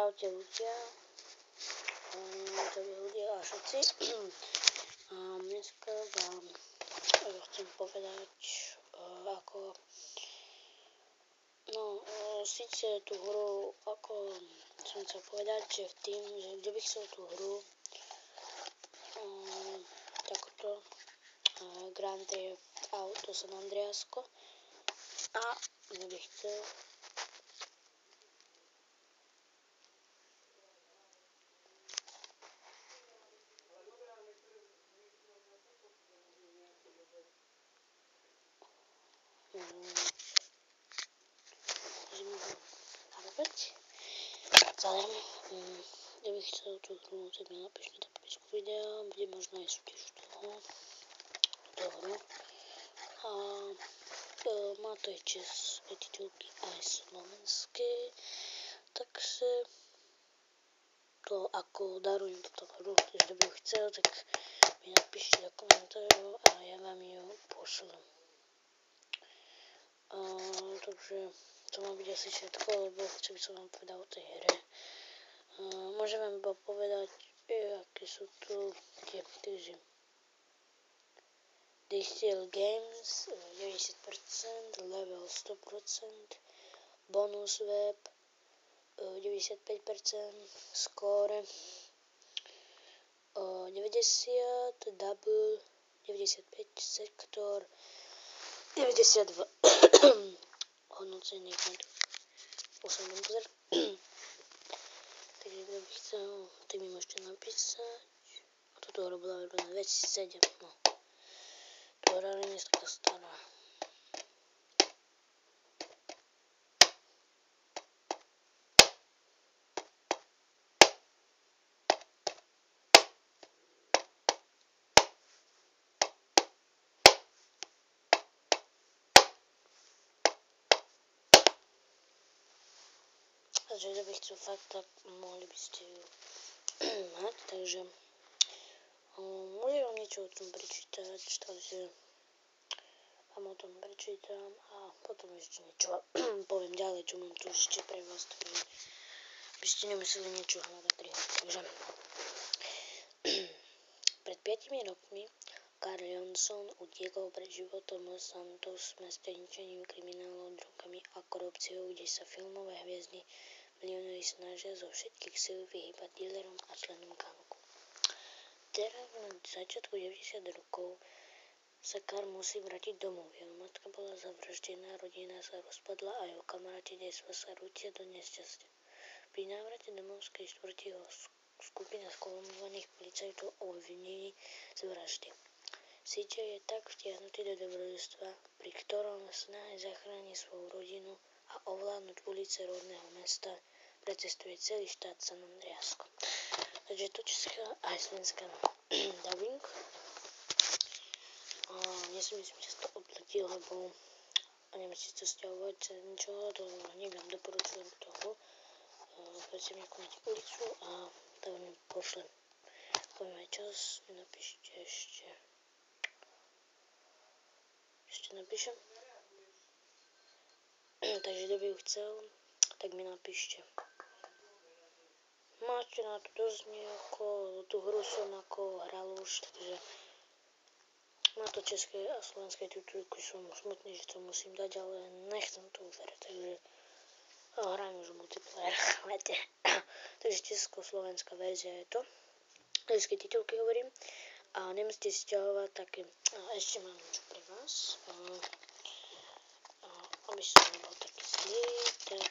Čaute ľudia, a všetci. Dneska vám chcem povedať, ako, síce tú hru, ako som chcel povedať, že v tým, že kto by chcel tú hru, takto Grand Theft Auto San Andreasko, a kto by chcel kto by chcel tú hru, tak mi napíšte do popisku videa, bude možno aj súťaž toho hru. A má to aj české titulky, aj slovenské, takže to ako darujem túto hru, takže kto by ju chcel, tak mi napíšte do komentárov a ja vám ju pošlem. Takže to má byť asi všetko, lebo čo by som vám povedal o tej hre. Môžem vám iba povedať, aké sú tu tie, takže Distill Games 90%, level 100%, bonus web 95%, score 90, double 95, sektor 92, hodnocenie posledný pozor. Takže kto by chcel, tak mi môžete napísať. A toto hra bola vyrobená 2007, no. To hra nie je taká stará. Takže kto by chcel fakt, tak mohli by ste ju mať, takže môžem vám niečo o tom prečítať, takže vám o tom prečítam a potom ešte niečo poviem ďalej, čo mám tu ešte pre vás, takže by ste nemuseli niečo hľadať 3 hodiny. Takže pred 5 rokmi Carl Johnson utiekol pred životom Los Santos, mesta ničením, kriminálov, drogami a korupciou, kde sa filmové hviezdy milióneri snažia zo všetkých síl vyhýbať dílerom a členom gangu. Teraz na začiatku 90 rokov sa Carl musí vrátiť domov. Jeho matka bola zavraždená, rodina sa rozpadla a jeho kamaráti detstva sa rútia do nešťastia. Pri návrate domov z štvrti ho skupina skorumpovaných policajtov obvinili z vraždy. CJ je tak vtiahnutý do dobrodružstva, pri ktorom v snahe zachrániť svoju rodinu a ovládnuť ulice rodného mesta precestuje celý štát San Andreasko. Takže to česká aj slovenská dubbing. Ja si myslím, že to odletí, lebo nemusíte to stiahovať ničoho, to neviem, doporučujem toho. Predtým nekúmete ulicu a to vám pošlem. Poviem aj čas, napíšte ešte napíšem. Takže kto by ju chcel, tak mi napíšte. Máte na to dosť nejako, tú hru som ako hral už, takže na to české a slovenské titulky som smutný, že to musím dať, ale nechcem to uverať, takže hrajem už multiplayer, viete. Takže česko-slovenská verzia je to. České titulky hovorím. A nemusíte stiahovať také, ešte mám niečo pre vás. Aby som nebol taký zlý, tak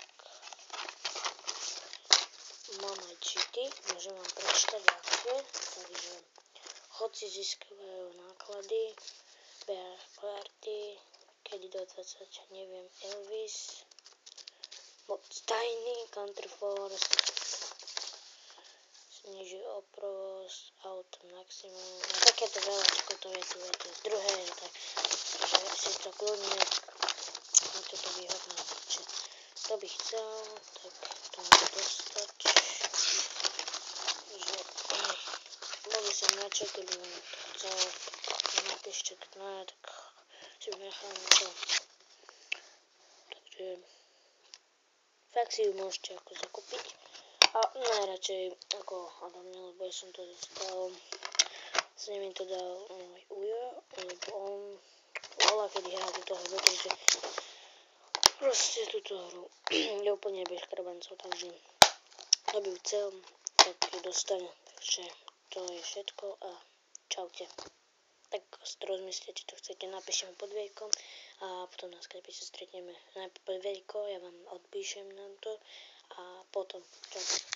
mám aj cheaty, môžem vám prečítať aké, takže chodci získavajú náklady, bear party, kedy do 20, neviem, Elvis, moc tajný, country force, znižujú oprovoz, auto maximum, a takéto veľačko to je tu, z druhé, takže si to kľudne na toto výhodné. Kto by chcel, tak to môže dostať. Boli som načo, keby vám to chcel, napíšte, tak ne, tak si nechám to. Takže fakt si ju môžete ako zakúpiť. A najradšej ako Adam, lebo ja som to dostal, s nimi to dal môj ujo, lebo on volá, kedy hrá túto hru, takže proste túto hru je úplne bez krabancov, takže kto by chcel, tak ju dostane. Takže to je všetko a čaute. Tak si to rozmyslite, či to chcete, napíšem pod videjkom a potom na Skype sa stretneme. Najprv pod videjko, ja vám odpíšem na to a potom čaute.